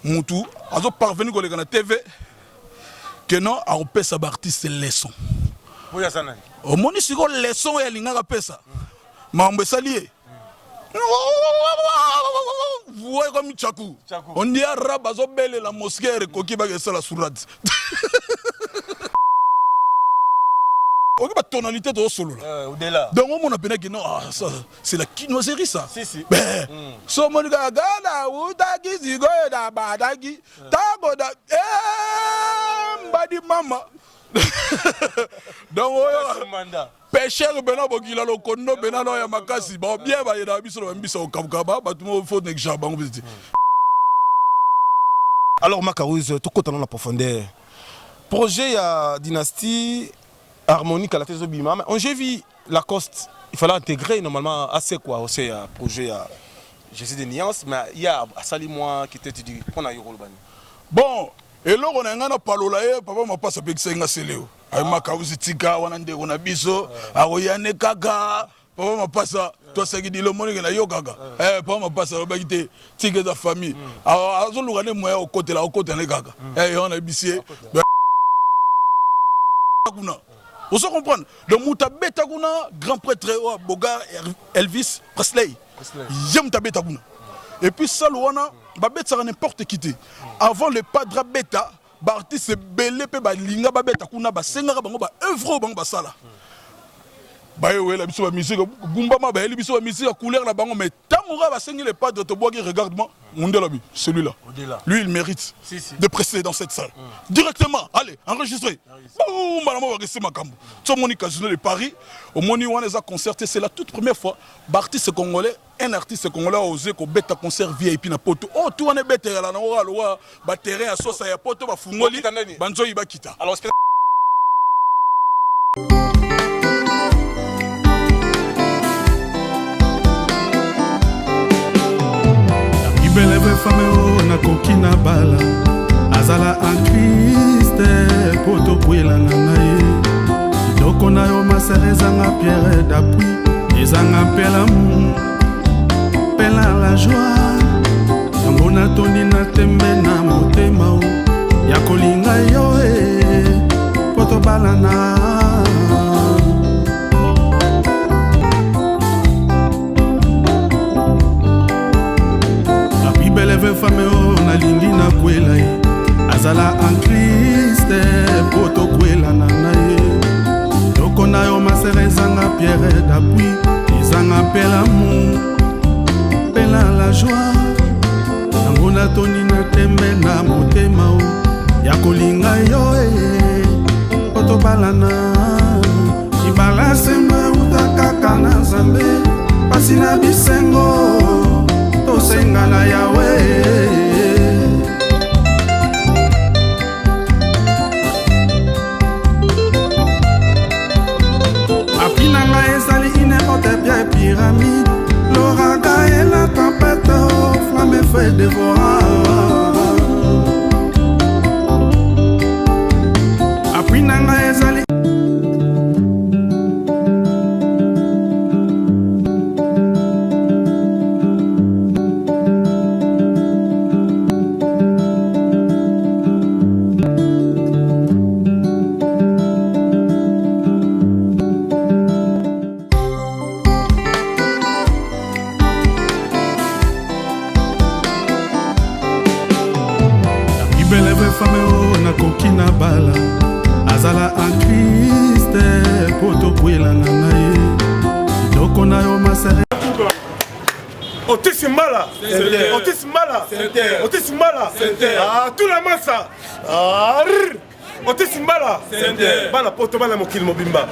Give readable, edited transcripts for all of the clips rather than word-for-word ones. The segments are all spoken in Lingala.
mutu azo parvenir koleka na TV que non a opesa ba artiste leçon Oya sana o moni siko leçon ya lingaka pesa mambo salié voyez comme Tchakou on dit arabe azo belle la mosquée koki ba la sourate ok, bah tonalité de solo là. Au-delà. Donc on a pensé que non, ça c'est la kinoiserie ça. Si. Ben, so mon gars, gala, ou dagi zigo da badagi, tago da, mbadi mama. Donc pêcheur bena bogila lo kono bena no ya makasi, ba bien ba yeda biso lo mbisa o kabkaba, ba tout mo faut nek jabango petit. Alors Makaouz, tout côté dans la profondeur. Projet à dynastie harmonique à la thèse Bima. J'ai vu Lacoste, il fallait intégrer normalement assez quoi, aussi un projet à Jésus de nuances, mais il y a Sali moi qui t'ai dit qu'on a eu rôle. Bon, et là on a un palola, papa m'a pas sapé que c'est un séléo. Aïe Makaouz tika, on a un on a biso, aoyane kaka, papa m'a pas ça. Toi c'est qui dit le monde qui n'a yo kaka. Papa m'a pas ça, on va quitter tika de famille. Alors azon l'ougané moi au côté là, au côté là kaka. On a bissé. Vous comprenez? Donc, Moutabeta Gouna, grand prêtre Bogar Elvis Presley. Yem Tabeta Gouna. Et puis, ça, Louana, Babet, ça n'importe qui. Avant le padre Beta, l'artiste belé, Linga Babeta Gouna, Senga, œuvre, Basala. Ouais, la musique, Gumbama, la musique, la couleur, la bango, mais Tamoura va saigner les padres de Bois, regarde-moi, celui-là. Lui, il mérite de presser dans cette salle. Directement, allez, enregistrez. Madame, on va rester ma cambo. Tout le monde de Paris, au Moni Waneza concerté, c'est la toute première fois, un artiste congolais a osé qu'on bête à concert VIP na poto. Oh, tout on est bête là, on a le terrain à sauce à poto, va fungoli, banzo iba kita. Alors, Beleve fame na kokina bala azala en Christ poto kwela na ye doko na yo maserezanga pierre d'appui ezanga pela mu pela la joie yango na toni na tembe na motema ya kolinga yo poto bala na beleve fame na lingi na kwela ye azala en Christ poto kwela na ye doko na yo masere ezanga pierre d'appui ezanga pela mu pela la joie yango na toni na tembe na motema ya kolinga yo poto balana ibala semba utakaka na nzambe pasi na bisengo tosenga na yawe apinanga ezali inepote bia pyramide l'oraga et la tempête flamme fait dévorer apinanga ezali beleve fame na kokina bala azala en Christ poto kwela na ye doko na yo masere Otis Mbala, Otis Mbala, Otis Mbala, tout la massa. Otis Mbala, bana poto bana mokili mobimba.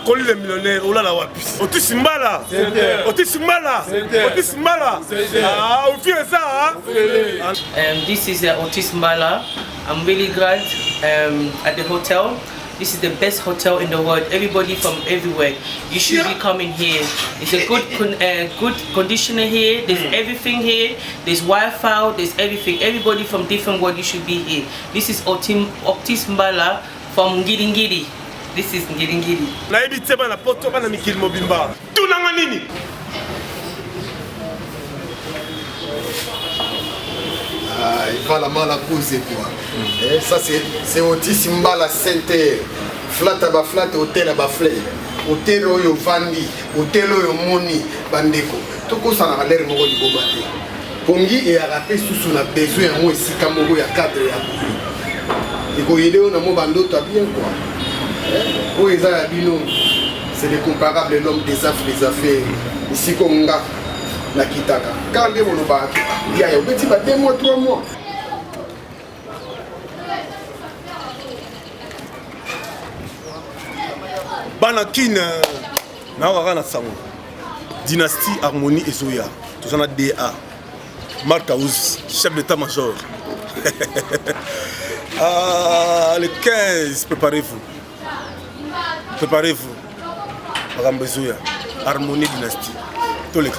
Koli le millionnaire, oula la wapis. Otis Mbala, Otis Mbala, Otis Mbala. On fait ça. This is Otis Mbala. I'm really glad at the hotel. This is the best hotel in the world. Everybody from everywhere, you should be coming here. It's a good conditioner here. There's everything here. There's Wi-Fi. There's everything. Everybody from different world, you should be here. This is Otis Mbala from Ngiringiri. This is Ngiringiri. Na ebite bana poto bana mikili mobimba. Tunanga nini? Voilà, la cause quoi. Ça c'est Otis Mbala Center. Flat à ba flat, hôtel à ba fleur. Hôtel oyo vandi, hôtel oyo moni bandeko. Toko ça na l'air moko libo baté. Pongi et arape sous on a besoin en moi ici kamoko ya cadre ya. Iko yede on a mo bando ta bien quoi. Oh ils a bino. C'est les comparables l'homme des affaires. Ici Konga na kitaka. Quand bien on ba il y a un petit 2 mois 3 mois. Banakin na waka sango dynastie harmonie et Zoya tous en a DA Marc Aouz chef d'état-major le 15 préparez-vous Rambe Zoya harmonie dynastie tous les cas.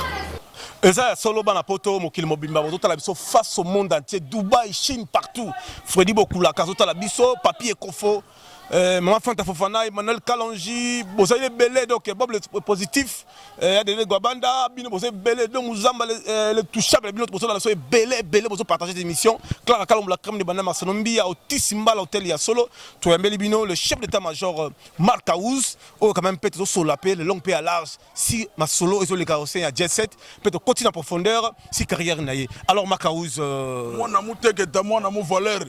Et ça, solo bana poto mokili mobimba bozota la biso face au monde entier, Dubaï, Chine, partout. Freddy Bokula, kazota la biso, papier kofo, maman Fanta Fofana, Emmanuel Kalonji, bozali les belé donc Bob le positif, Adene Gwabanda, bino bozali belé donc Muzamba le touchable, bino bozali dans la soirée belé bozali partager des émissions. Clara Kalom la crème de banana Masanombi à Otis Mbala hôtel ya solo, Toyambeli bino le chef d'état-major Marc Aouz, oh quand même peut-être solo lapé, le long pied à large, si ma solo et les carrossés à Jet Set, peut-être continue en profondeur si carrière naïe. Alors Marc Aouz moi namu teke moi namu valeur.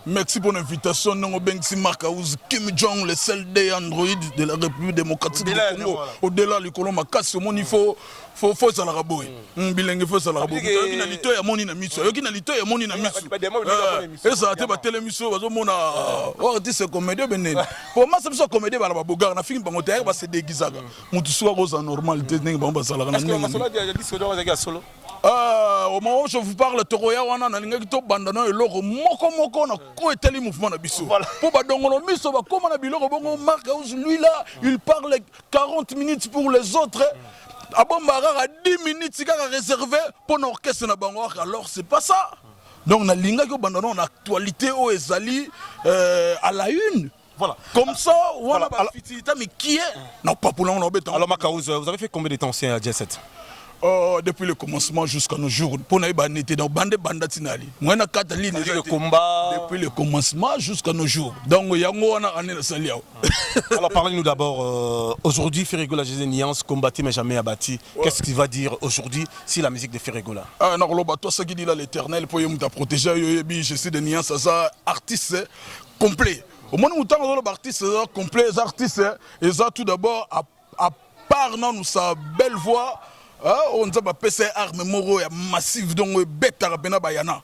Merci pour l'invitation. Nous avons Marc Aouz, Kim Jong, le seul des Android de la République démocratique du Congo. Au-delà du Congo, ma casse, il faut ça la raboyer. Bilingue, faut ça la raboyer. Il y a l'ito et moni na miso. Il y a l'ito et moni na miso. Et ça a été ma télémission. Parce que mon a dit c'est comédien bené. Pour moi, c'est ça comédien. Bah la bogar, on a fini par monter. Bah c'est déguisé. Mon tout soit rose en normalité. N'est pas ça la. Est-ce que ma solo a dit que tu solo? Au moment où je vous parle, Toroya wana na linga kito bandana eloko moko na ko eteli mouvement na biso. Pour ba dongolo miso ba koma na biloko bongo Marc Aouz lui là, il parle 40 minutes pour les autres. Abombara à 10 minutes il a réservé pour l'orchestre na bango alors c'est pas ça. Donc na linga ko bandana en actualité au ezali à la une. Voilà. Comme ça, voilà mais qui est non pas pour l'on embêtant. Alors Marc Aouz, vous avez fait combien de temps à Jet Set? Depuis le commencement jusqu'à nos jours, pour nous était dans bande bandatinali. Moi na quatre lignes le combat depuis le commencement jusqu'à nos jours. Donc yango wana ané saliao. Alors parlez-nous d'abord aujourd'hui Ferregola Jésus Niance combattu mais jamais abattu. Qu'est-ce qu'il va dire aujourd'hui si la musique de Ferregola? Ah non loba toi ça qui dit là l'Éternel pour me protéger yebi je suis de Niance ça artiste complet. Au moins nous temps artiste complet les artistes et ça tout d'abord à part non nous sa belle voix. On a un PC arme moro massif donc bête à bayana.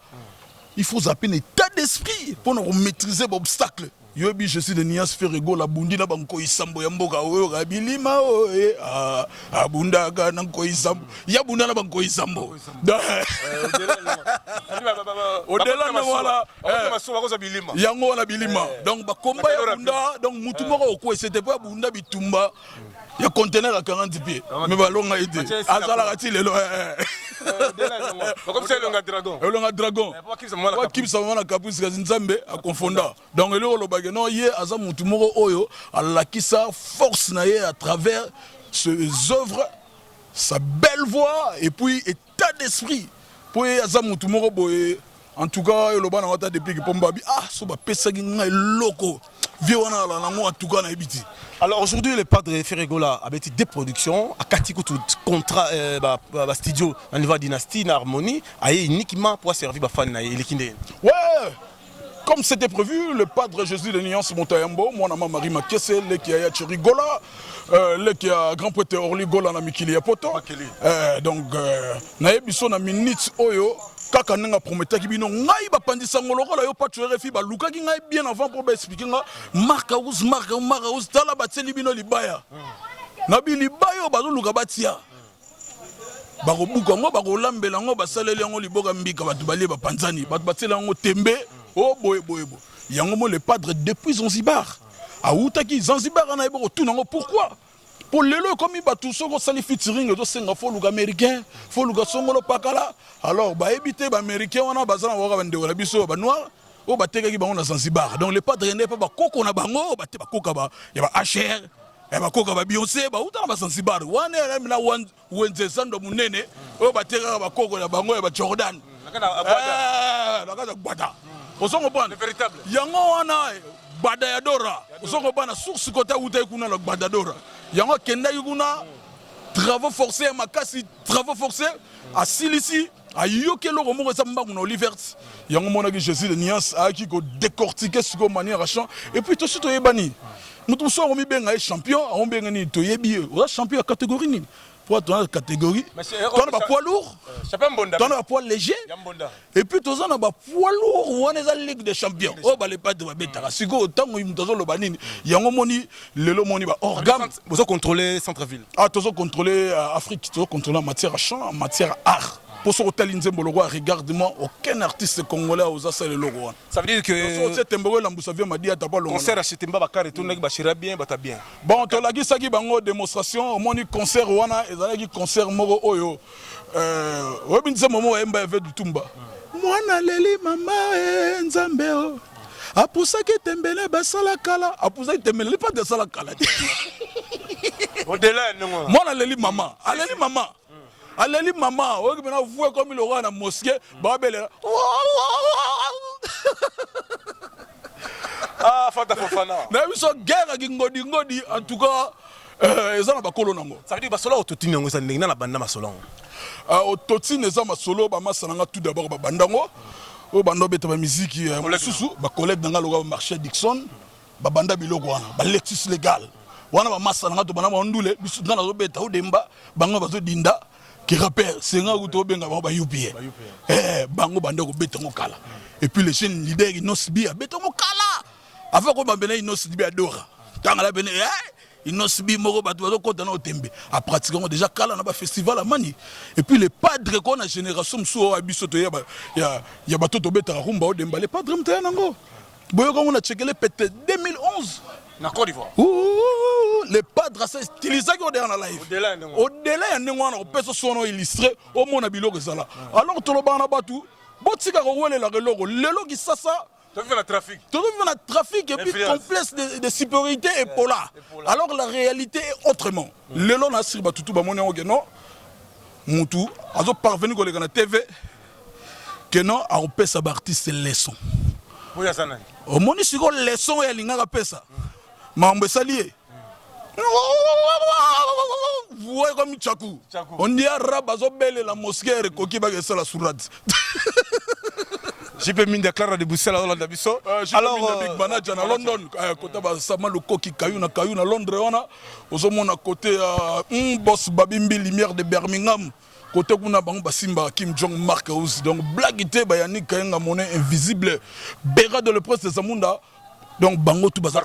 Il faut zapper un état d'esprit pour nous maîtriser l'obstacle. Yobi je suis de Nias Ferrego la bundi na banko isambo ya mboka oyo rabilima oye abunda ga na ko isambo ya bunda na banko isambo. Au-delà de voilà yango na bilima donc ba komba ya bunda donc mutu moko ko c'était pas bunda bitumba. Il y a un conteneur à 40 pieds. Mais on a été. Azalakati le comme c'est le dragon. Le dragon. Qui ça va na caprice Nzambe à confondre. Donc le bageno yé azamutu moko oyo Allah qui sa force naé à travers ses œuvres, sa belle voix et puis état d'esprit. Pour azamutu moko boye en tout cas le bana wata depuis que pombabi so ba pesa ngai loko. Viona la nango en tout cas na ebiti. Alors aujourd'hui, le padre Ferregola a été des productions, à Katiko tout contrat studio au niveau de Dynastie, Harmonie, uniquement pour servir les fans. Ouais, comme c'était prévu, le padre Jésus de Niance Montayambo, mon amant Marie Makesse, le qui a Chirigola, le qui a grand prêtre Orligola na Mikili Poto. Donc, naebiso na minutes oyo. Kaka nanga prometteur ki bino ngai ba pandisa ngoloko la yo pa tuere fi ba luka ki ngai bien avant pour ba expliquer nga Marc Aouz tala ba tseli bino libaya na bi libayo ba luka batia ba ko buka ngo ba ko lambela ngo ba saleli ngo liboka mbika ba tubali ba panzani ba batsela ngo tembe oh boy yango mo le padre depuis Zanzibar a utaki Zanzibar na ebo tout nango pourquoi. Pour les lots comme il bat tout ça, on featuring, il faut le américain, faut le songolo pakala. Alors, bah éviter les américains, on a besoin de voir des rabisso, bah noir, au batéga qui va on a Zanzibar. Donc les padres n'est pas coco na bango, bah t'es pas coca bah, il y a HR, il y a coca bah Beyoncé, bah où t'as pas Zanzibar. One est là one zesando munene, au batéga bah coco na bango, bah Jordan. la kata gbada ozo comprendre véritable yango wana gbada ya dora ozo comprendre source kota uta kuna la gbada dora yango kenda kuna travaux forcés makasi travaux forcés à Silisi à Yokelo Romo Sambangu na Olivert yango mona que Jésus de Nias a qui ko décortiquer ce manière à chant et puis tout suite yebani mutu so romi benga champion on benga ni to yebi o champion catégorie ni pour toi catégorie toi na poids lourd toi na poids léger et puis tous on a poids lourd on est en ligue des champions oh ba les pas de beta siko tango mutu lo banini yango moni lelo moni ba organe vous contrôler centre-ville ah tous contrôler Afrique tous contrôler en matière à chant en matière art. Pour ce hôtel Nzembo Logwa, regarde-moi, aucun artiste congolais a osé le logo. Ça veut dire que ce Tembogo Lamboussavia m'a dit à Tabal. Concert à Chetemba Bakar et tout le monde bien, bata bien. Bon, tu as dit ça qui bango démonstration, au moins concert wana, et ça qui concert moro oyo. Robin Zemomo Emba avait du Tumba. Mwana leli mama Nzambeo. Apusa ki tembele basala kala, apusa ki tembele pas de sala kala. Au-delà non. Mwana leli mama, aleli mama. Aleli maman, on a vu comme il aura dans la mosquée, Babel. Ah, Fata Fofana. Mais ils sont guerre avec Ngodi, en tout cas, ils ont pas colonne. Ça veut dire que Basola Autotine, on s'en est dans la bande Masolon. Autotine, ils ont ma solo, ma sananga tout d'abord, Bandango, au bando bête ma musique, Sousou, ma collègue dans le marché Dixon, Banda Bilogwana, Lexus légal. Wana ma sananga to banama ondule, bisu dans la bête, au demba, bango bazo dinda. Qui rappelle, c'est un goutte benga ba UPA. Bango bande ko betongo kala. Et puis les jeunes leaders ils n'osent bien betongo kala. Avant qu'on bambene ils n'osent bien dora. Tanga la bene ils n'osent bien moro batu bato kota na otembe. A pratiquement déjà kala na ba festival à Mani. Et puis les padres qu'on a génération so abisoto ya bato to beta rumba o demba les padres mta nango. Boyo ko on a checké les peut-être 2011. Na Côte d'Ivoire. Les padres sont stylisés dans la live. Au-delà, il y a un peu de son illustré au monde à Bilo. Alors, tout le monde a battu. Botika Rowell et la Relogo. Le log, ça. Tu veux le trafic. Tu veux le trafic et puis complexe de sécurité et polar. Alors, la réalité est autrement. Le log, n'a pas tout le monde. Non. Moutou, a parvenu à la TV. Que non, a opé sa artiste leçon. Au monde, si on leçon et l'ingara pesa. Mambe salié. Vous voyez comme Tchakou. On dit arabe belle la mosquée et coquille bague ça la sourate. J'ai permis de déclarer de Bruxelles à Londres. Alors, big manager à London, côté Sama le coquille Kayuna à Londres, on a aux hommes à côté boss Babimbi lumière de Birmingham. Côté kuna bango basimba Kim Jong Mark aussi. Donc blague était bayani kayenga monnaie invisible. Béra de le prince de Zamunda. Donc bango tout bazar.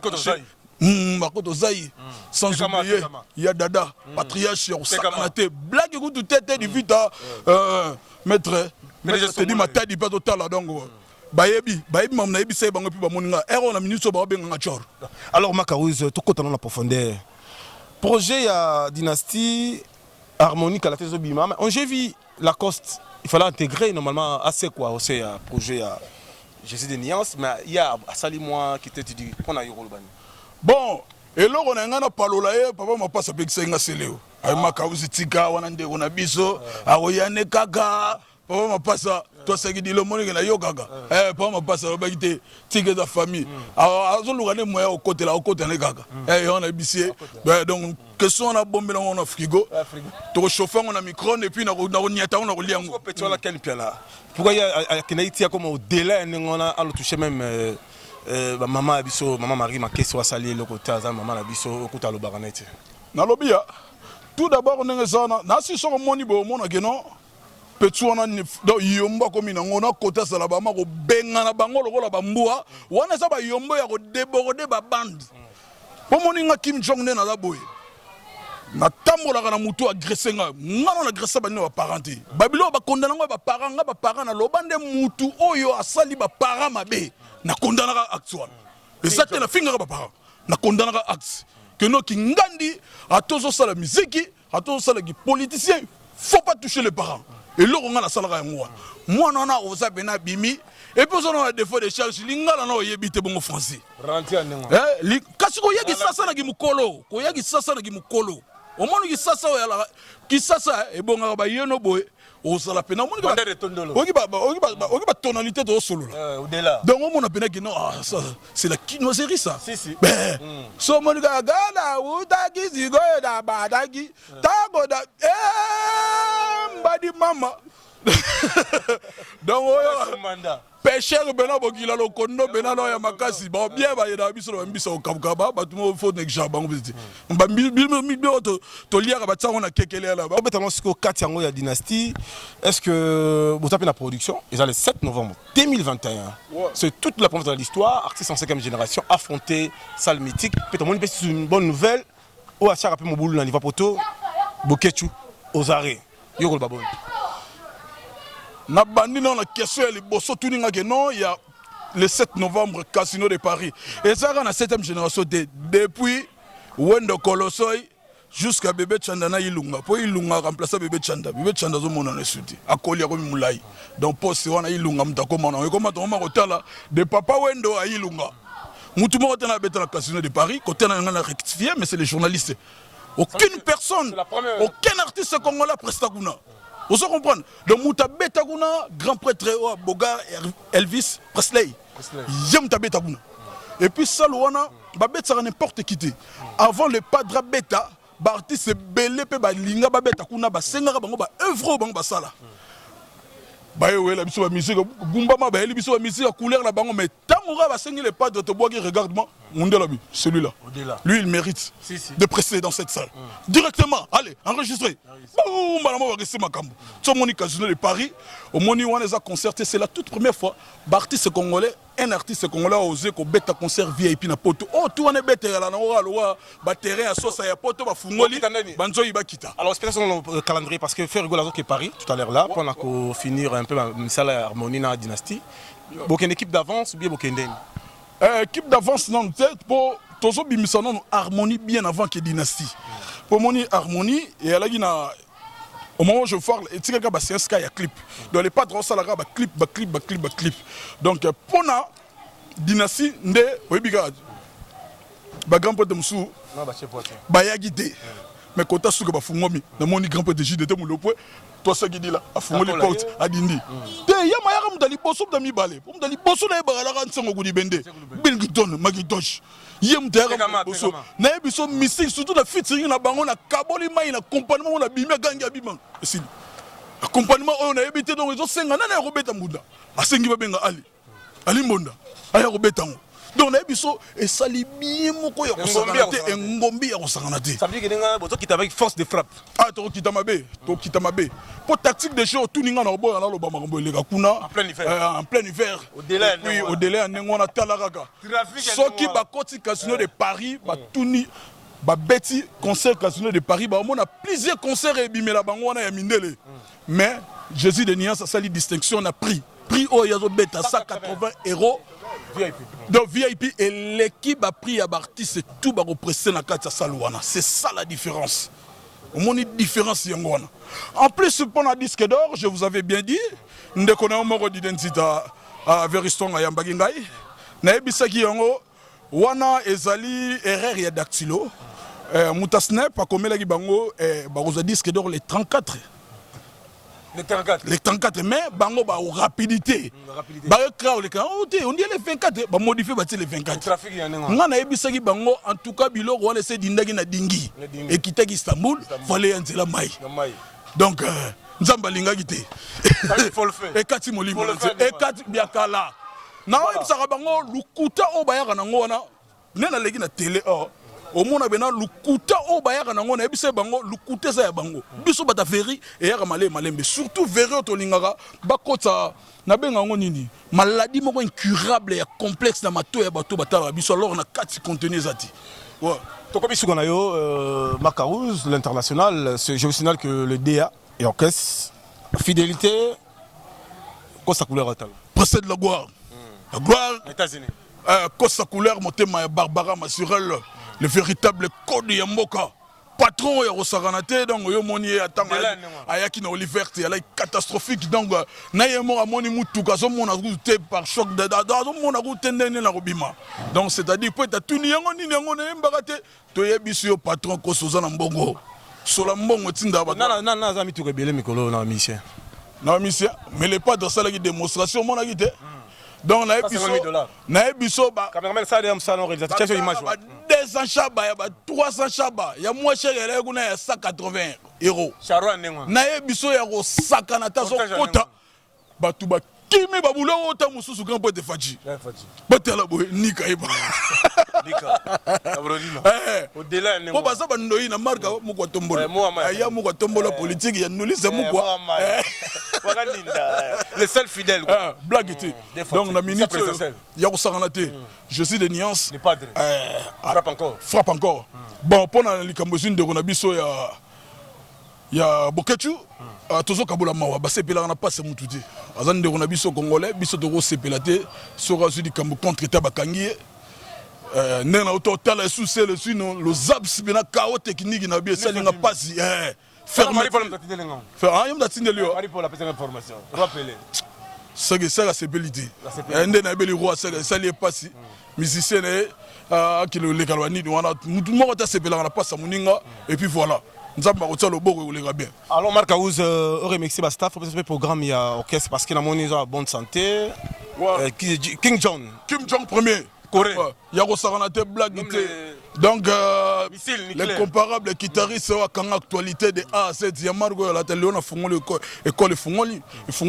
Makoto Zaï, sans oublier, il y a Dada, patriarche, on s'est canaté, blague tout tête du vita, maître, je dis ma tête, il pas total, donc, Bayebi, mamna, ebi, c'est bango, puis bamoninga, on a minute sur Babinga Chor. Alors, Makaouz, tout côté dans la profondeur. Projet à dynastie harmonique à la tête Bima, on j'ai vu Lacoste, il fallait intégrer normalement assez quoi, aussi un projet à Jésus de Niance, mais il y a Sali moi qui te dit qu'on a eu Rolbani. Bon, et là on a un palolaye, papa m'a pas sapé que c'est un séléo. Aïe Makaouzi Tika, on a des on a biso, Aoyane Kaka, papa m'a pas ça. Toi c'est qui dit le monde qui a yo Kaka. Papa m'a pas ça, on va quitter Tika de famille. Alors, on a un moyen au côté là, au côté de Kaka. On a bissé. Donc, question on a bombé là, on a frigo. Ton chauffeur, on a micro et puis on a niata, on a relié. Pourquoi il y a Kenaïtia comme au délai, on a touché même. Maman abiso maman Marie ma question à saluer le côté à maman abiso au côté à l'obaranete na lobia tout d'abord on est ça na si so moni bo mona geno petu on do yomba comme na ngona côté ça la ba ma ko benga na bango lokola bambua wana ça ba yombo ya ko déborder ba bande po moni nga Kim Jong ne na la boy na tambola kana mutu agressé nga ngana agressé ba no parenté babilo ba condamna ba parents na lobande mutu oyo asali ba parents mabe na condamna actuel et ça te na finga ba parents na condamna acte que no ki ngandi a tozo sala musique a tozo sala ki politicien faut pas toucher les parents et là on a la sala ka ngwa moi non na oza bena bimi et puis on a des fois de charge lingala na oyebite bongo français rentier nengo kasi ko yagi sasa na ki mukolo ko yagi sasa na ki mukolo au moins qui sasa et bon ba yeno boy ozala pena omoni Banda de tondolo. oki ba tonalité de solo là. Au-delà. Donc on a pena que non, ça c'est la chinoiserie ça. Si. Ben so moni ga gala utaki zigo da badaki tago da mbadi mama. Donc pêcheur bena bokila lo kondo bena no ya makasi ba bien ba yeda biso ba mbisa okabukaba ba tumo fo nek jabango biziti ba mi to liaka ba tsango na kekele là ba Betango siko 4 yango ya dynastie. Est-ce que vous tapez la production? Ils ont le 7 novembre 2021. C'est toute la première de l'histoire, artiste en 5e génération affronté salle mythique. Peut-être mon c'est une bonne nouvelle. Ou à rappeler mon boulot dans Liva Poto, Bokechu aux arrêts. Yoko babon. Na bandi non la question est liboso tuninga que non il y a le 7 novembre Casino de Paris et ça na 7e génération depuis Wendo Kolosoi jusqu'à Bébé Chanda na Ilunga po Ilunga remplacer Bébé Chanda zo mona na suti akoli ya ko mulai donc poste wana Ilunga mtako mona et comme to ma kotala de papa Wendo à Ilunga mutu mo tena beta na Casino de Paris côté na ngana rectifier mais c'est les journalistes aucune personne aucun artiste congolais presta kuna. Vous comprenez? Donc, Mouta Betaguna, grand prêtre Bogar Elvis Presley. Yem Tabetaguna. Et puis, ça, Louana, Babet, ça n'importe qui. Avant le Padra Beta, Bartis, Belé, Linga, Babeta, Kuna, Senga, Bango, œuvre, Bango, Sala. La musique, Gumbama, la musique, couleur, la bango, mais tant qu'on va sentir les padres de Bois, regarde-moi, celui-là. Lui, il mérite de prester dans cette salle. Directement, allez, enregistrez. Boum, madame, on va rester ma cambo. Tu as mon Casino de Paris, au Moni One a concerté, c'est la toute première fois, artiste congolais, un artiste congolais a osé qu'on bête à concert VIP na poto. Oh, tout on est bête là, on va terrain à sauce à poto, va fungoli, banzo iba kita. Alors, c'est sur le calendrier parce que faire rigoler qui est Paris tout à l'heure là, pendant qu'on finir un peu une salle harmonie dans la dynastie. Vous avez une équipe d'avance ou bien vous avez une équipe d'avance, non, pour tous les non harmonie bien avant que dynastie. Pour mon harmonie, et elle a dit au moment où je parle, c'est un sky clip. Donc les patrons ça la clip. Donc pour la dynastie, ndé, oui biga, ba grand pote msou, ba yagité. Mais quand tu as souka ba fungomi, na moni grand pote de JDT mon lopo, toi ce qui dit là, a fungoli porte a dindi. Te ya mayaka mdali bosso mdami balé, mdali bosso na ba la ran sango gudi bende. Bilgiton, magidosh. Yem terrain bosso. Na biso missing surtout la featuring na bango na kaboli mai na accompagnement na bimia gangi abimang. Esi. Accompagnement on a évité donc ils senga na robeta munda. Asengi ba benga Ali. Ali Mbonda. Aya robeta ngo. Donc na biso et sali bien moko ya kosangana te ngombi ya kosangana te. Ça veut dire que nga boto qui avec force de frappe. Ah to kitamabe, Pour tactique de jeu tout ninga na boya na lo ba makambo le kuna en plein hiver. En plein hiver. Au-delà oui, au-delà ngona talaraka. Soki ba koti Casino de Paris ba tuni ba beti concert Casino de Paris ba on a plusieurs concerts et bimela bango na ya mindele. Mais Jésus de Nia ça sali distinction on a prix au yazo beta 180 €. VIP. Donc VIP et l'équipe a pris à Bartis et tout va represser dans la Salouana. C'est ça la différence. On a une différence. En plus, pendant le disque d'or, je vous avais bien dit, nous avons un mot d'identité à Veriston à Yambagingai. Nous avons wana ezali erreur ya dactylo. Moutasne, pas comme la Gibango, baroza disque d'or les 34. Les 34, mais bango ba rapidité. Ba crowd on dit les 24, ba modifier les 24. Trafic y en a. Ngana ebisaki bango en tout cas biloko wana c'est dindaki na dingi. Et kitaki Istanbul, fallait yanzela mai. Donc nzamba lingaki te. Il faut le faire. Et kati molimo. Et kati biakala. Na ebisaka bango lukuta o bayaka nango wana. Nena legi na télé au monde bena lukuta o bayaka nango na ebise bango lukuta za ya bango biso bata feri et ya malembe surtout veri to lingaka bakota na benga ngo nini maladie moko incurable ya complexe na mato ya bato batala biso alors na kati contenu zati ouais toko biso kana yo Macarouz l'international je vous signale que le DA et orchestre fidélité quoi sa couleur atal précède la gloire États-Unis quoi sa couleur motema Barbara Masurel le véritable code ya mboka patron ya Rosaranate donc yo moni atanga ayaki na Oliver te ala catastrophique donc na yemo amoni mutuka zo mona route par choc de zo mona route ndene na robima donc c'est-à-dire peut être tuni yango nini yango na yembaka te to yebiso yo patron ko soza na mbongo sola mbongo tinda ba na za mituka belé mikolo na mission Non, monsieur, mais les pas dans ça, la démonstration, mon ami. Donc, na biso ba cameraman ça dem ça non réalisation image 200 chaba ya ba 300 chaba ya moi cher ya kuna ya 180 €. Charwa nengo. Na biso ya ko sakana ta so kota ba tu ba kimi ba bulo ota mususu grand pote faji. Ba tela boy nika iba. Nika. Abrodino. Au-delà nengo. Ko ba sa ba ndoyi na marka mu ko tombola. Ya mu ko tombola politique ya nulise mu quoi. Le seul fidèle. Blague était. Donc la minute Yarousaranate, je suis de nuances. Frappe encore. Frappe encore. Bon, pendant les Cambodgiens de Ronabiso, il y a Bokechu. Tozo Kabula Mawa, Basse Pelana pas Moutouti. Azan de Ronabiso congolais, Biso de Rose Pelate, Sora Zudi Kambo contre Tabakangi. Nena auto tala sous le sino, le zaps bina kao technique na bien ça n'a pas si fermé. Faire un datine lui. Pour la petite information. Rappelez. Ça la sécurité. Ende na beli roi ça lié pas si musicien qui le legalwani on a tout le monde a sepela na pas muninga et puis voilà. Nzamba ko tsalo boko le bien. Alors Marc Aouz remercier ba staff pour ce programme il y a orchestre parce qu'il a mon bonne santé. King John premier. Corée. Il y a Rosaranate blague. Donc, les comparables guitaristes sont en actualité de A à Z. Il y a Margot la télé, on a fait l'école, il faut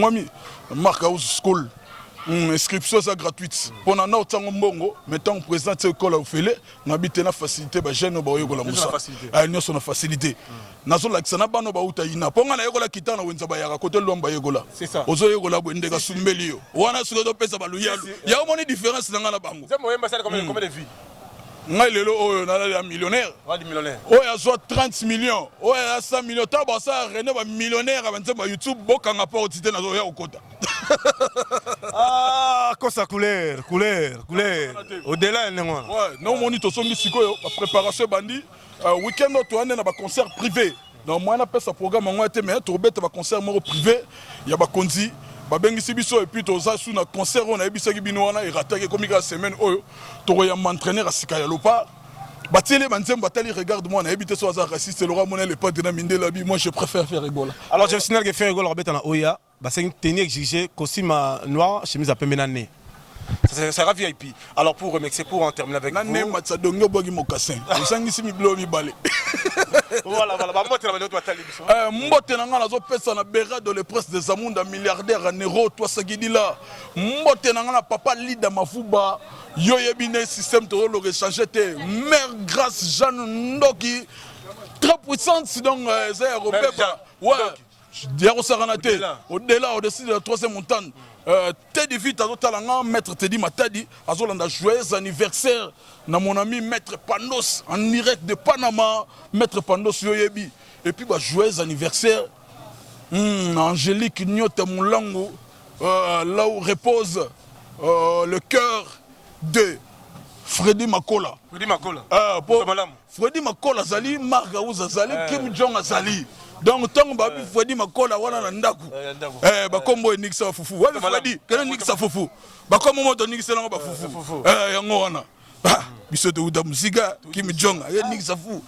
Marc House School. Inscription gratuite. Pendant que nous avons maintenant présente l'école au Félé, nous habitons la facilité, nous avons la facilité. Nous avons la facilité. C'est ça. Il y a une différence dans la banque. Combien de vies? Nga lelo oyo na millionnaire. Wa di millionnaire. Oyo zo 30 millions. Oyo a 100 millions. Ta ba sa René ba millionnaire ba ba YouTube boka nga pa otité na zo ya okota. Ah, kosa couleur. Au-delà nengo. Ouais, non moni to songi sikoyo ba préparation bandi week-end to ane na ba concert privé. Donc moi na pesa programme ngo été mais to beta ba concert mo privé, ya ba konzi. Babengisi biso et puis toza sous na concert on a bisaki bino wana et raté comme la semaine oyo to ya m'entraîner à Sikaya Lopa batele banzem batali regarde moi on a habité sur hasard raciste le roi monnaie le pas de na mindela bi moi je préfère faire rigola. Alors je signale que faire rigola robeta na oya ba c'est une tenue exigée costume noir chemise à pembenane. Ça sera VIP. Alors pour remercier pour en terminer avec vous. Nané matsa dongo bogi mokassin. Osangisi mi blo mi balé. Voilà ba mbote na bano to atali biso. Mbote na nga nazo pesa na bera de le presse des amunda milliardaire en euros toi sagidi là. Mbote na nga na papa Lida Mafuba yo yebine système to le rechanger te. Mère grâce Jeanne Ndoki très puissante donc c'est européen. Ouais. Diaro Saranate au-dessus de la troisième montagne. Teddy Vite Azotalanga, maître Teddy Matadi, Azolanda, joyeux anniversaire. Na mon ami maître Pandos, en direct de Panama, maître Pandos Yoyebi. Et puis, joyeux anniversaire. Angélique Nyote Moulango, là où repose le cœur de Freddy Makola. Freddy Makola Zali, Marga Ouzazali, Kim Jong Azali. Donc tant que Freddy Makola wana na ndaku ba kombo Nixa fufu wa Freddy kana Nixa fufu ba kombo moto Nixa na ba fufu yango wana biso de uda musiga Kim Jong ya Nixa fufu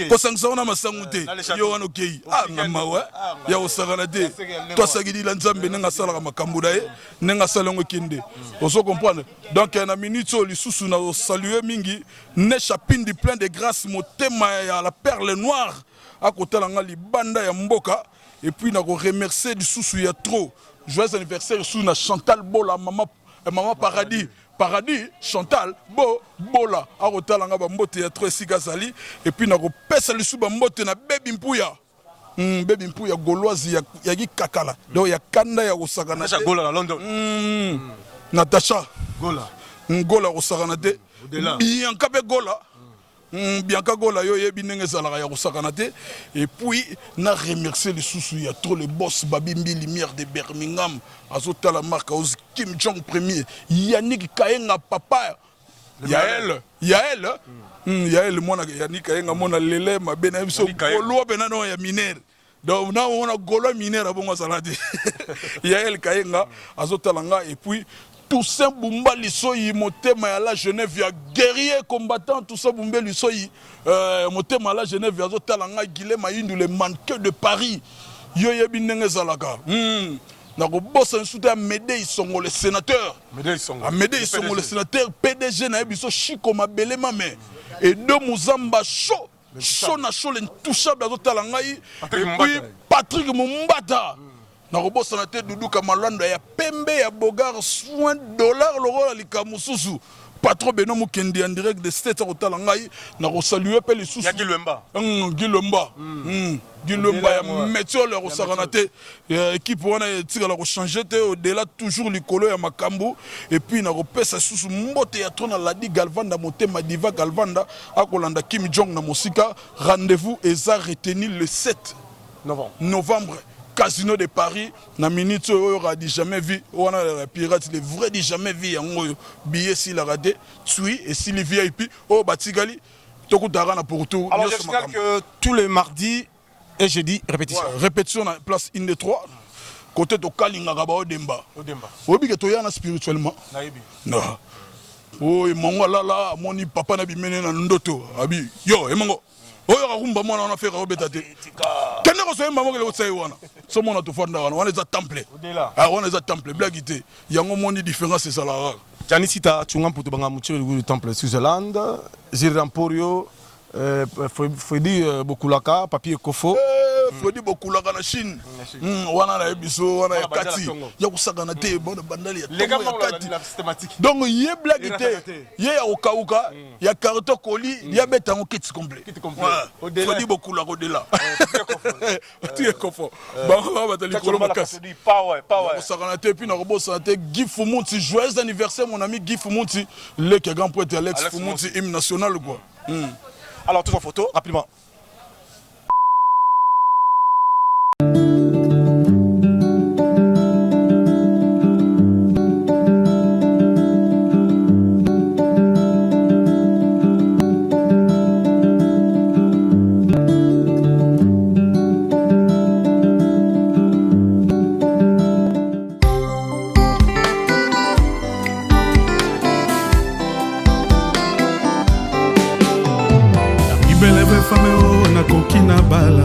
ko sangsa na masangu te yo wana okei ngama wa ya osagana te to sagidi la nzambe nga sala makambo dae nga sala ngo kinde oso comprendre donc na minute li susu na saluer mingi ne chapindi plein de grâce motema ya la perle noire à côté de Libanda ya Mboka et puis na remercier du sous ya trop joyeux anniversaire sous na Chantal Bola maman Paradis Chantal Bola à côté de ba mbote ya trop Sigazali et puis na pesa le sous ba mbote na Baby Mpuya gauloise ya gi kakala donc ya kanda ya osagana Natasha Gola na London Natasha Gola osagana te au-delà bien kabe Gola Bianca Gola yo yebi ndenge ezalaka ya kosakana te et puis na remercier les sous ya trop le boss Babimbi Lumière de Birmingham azotala marque aus Kim Jong premier Yannick Kayenga papa Yael mona Yannick Kayenga mona lele mabena biso golo bena no ya minere donc na on a golo minere bongo salade Yael Kayenga azotala nga et puis Toussaint Bumba Lissoyi, motema ya la Genève, ya guerrier combattant Toussaint Bumba Lissoyi, motema ya la Genève, ya zotalanga Guilhem Ayindu, le manqueur de Paris. yo yebi ndenge ezalaka nakobosa nsuta ya Médé Isongo le sénateur Médé Isongo le sénateur PDG na yebiso Chiko Mabele Mame et deux Muzamba chaud na chaud l'intouchable azotala ngai et puis Patrick Mumbata nakobosa na te Doudou Kamalando ya pembe ya Bogar soin dollar loro lika mususu patron Beno Mukendi en direct de State Otala ngai nakosaluer pe les sous Guillemba Gilomba ya métier le rosaranate équipe wana tika la changer te au-delà toujours likolo ya makambo et puis na repesa susu mbote ya trona Ladi Galvanda motema diva Galvanda akolanda Kim Jong na mosika rendez-vous eza retenu le 7 novembre Casino de Paris na minute aura dit jamais vu on a la pirate les vrais dit jamais vu yango billet si la raté tui et si les VIP oh batigali tokutara na pour tout. Alors j'espère que tous les mardis et jeudi répétition. Ouais, répétition na place 1 2 3 côté to kalinga ba odemba. Obi ke to yana spirituellement. Naibi. Non. Oh mongo la moni papa na bimene na ndoto abi yo emongo oyo rumba mwana na faire obeta te. Kende ko so mama ko sai wana. So mona to fonda wana za temple. Ah wana za temple blagité. Yango moni différence c'est ça là. Janisita tshunga mputo banga muchiro du temple Switzerland, Ziramporio Freddy Bokulaka, Papier Kofo. Freddy Bokulaka na Chine. Wana na ebiso wana ya kati. Ya kusaka na te bona bandali ya kati. Donc ye blagité. Ye ya okauka, ya karto koli, ya beta ngo kit complet. Freddy Bokulaka odela. Papier Kofo. Ba batali kolo makasi. Power. Kusaka na te puis na robosa te Guy Fumunti, joyeux anniversaire mon ami Guy Fumunti, le grand poète Alex Fumunti, hymne national quoi. Alors, tous en photo, rapidement. Kokina bala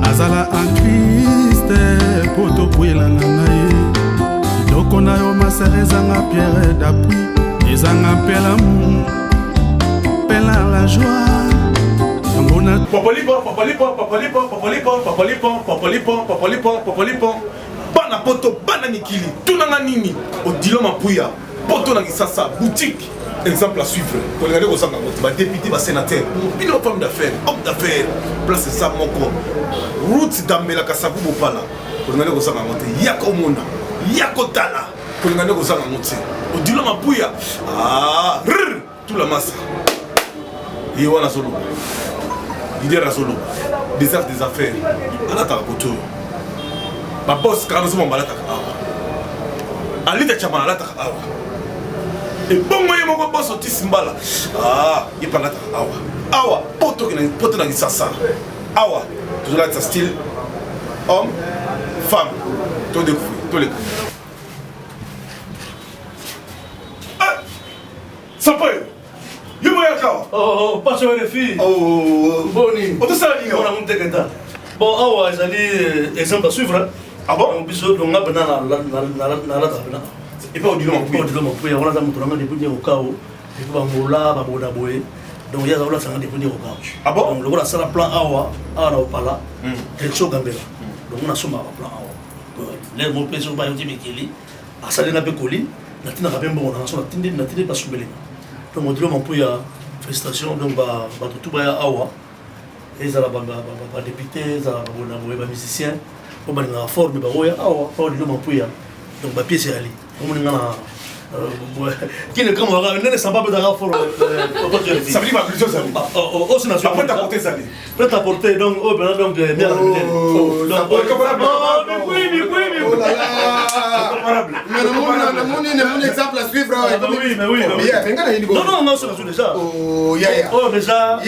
azala en Christ poto kwela na ye doko na yo maserezanga pierre d'appui ezanga pela la joie ngona popolipo bana poto bana mikili tunanga nini odilo mapuya poto na kisasa boutique. Exemple à suivre. Pour les députés, les sénateurs, une femme d'affaires, homme d'affaires, place ça mon corps. Route d'Ambela Kassabou Bopala. Pour les gens Yako Mona, Yako Tala. Pour les gens au Diloma Pouya. Ah, tout la masse. Yoana Solo. Leader Solo. Des arts des affaires. Alata Koto. Ma boss, Carlos Mambalata. Alita Chamana Alata. Et bon moyen mon boss Otis Mbala. Ah, il parle awa. Poto na sasa. Awa. Toujours là style homme, femme. Tout découvrir, tous les. Ah! Ça peut. Oh, pas sur les filles. Oh, boni. On te sait dire. On a monté quelqu'un. Bon, awa, j'allais exemple à suivre. Ah bon? On biso donc na la et pas au dilon on a des moutons depuis au chaos et puis on là ba boda boy donc il y a là ça depuis au chaos. Ah bon? Donc le voilà ça la plan awa na opala quelque chose gambela donc on a soma plan awa les mots peso ba yoti mikili asali na bekoli na tina ka bembo na so na tinde pas sumbele donc on dit mon pouya frustration donc ba tout ba awa et ça la ba député ça ba boda boy ba musicien on ba na forme ba oya awa pas dit mon pouya donc ba pièce ali on est là qui ne comme on ne sent pas besoin fort ça veut dire pas plusieurs années oh c'est national après t'apporter ça prêt à porter donc oh ben donc bien donc mon exemple à suivre oui non c'est national déjà oh yaya oh déjà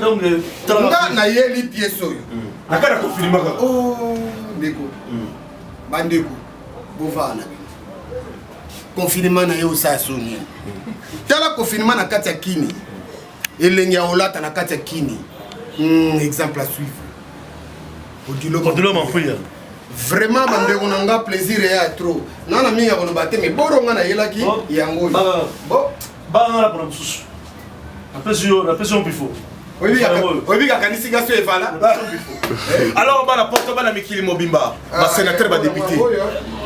donc na yeli pièce oyo akana confirmer oh ndeko bandeko bovana confinement na yo sa soni tala confinement na kati ya kini elenge ya olata na kati ya kini exemple à suivre Odilo Mampuya. Vraiment bandeko na nga plaisir ya trop. Nana minga kono batte mais boronga na yelaki yango. Bon, ba na pour mususu. La pression plus fort. Oui, kanisi gaso evala. Alors on va la porte ba na Mikili Mobimba, ba sénateur ba député.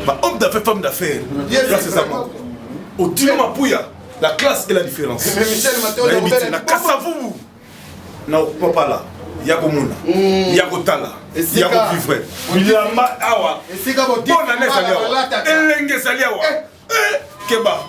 Ba homme d'affaires femme d'affaires. Là c'est ça. Odilo Mampuya, la classe et la différence. Mais Michel Mateo na Kasavu. Na papa là. Yako muna, yako tala, yako vivre. Milamba awa. Bonne année saliawa. Elenge saliawa. Keba.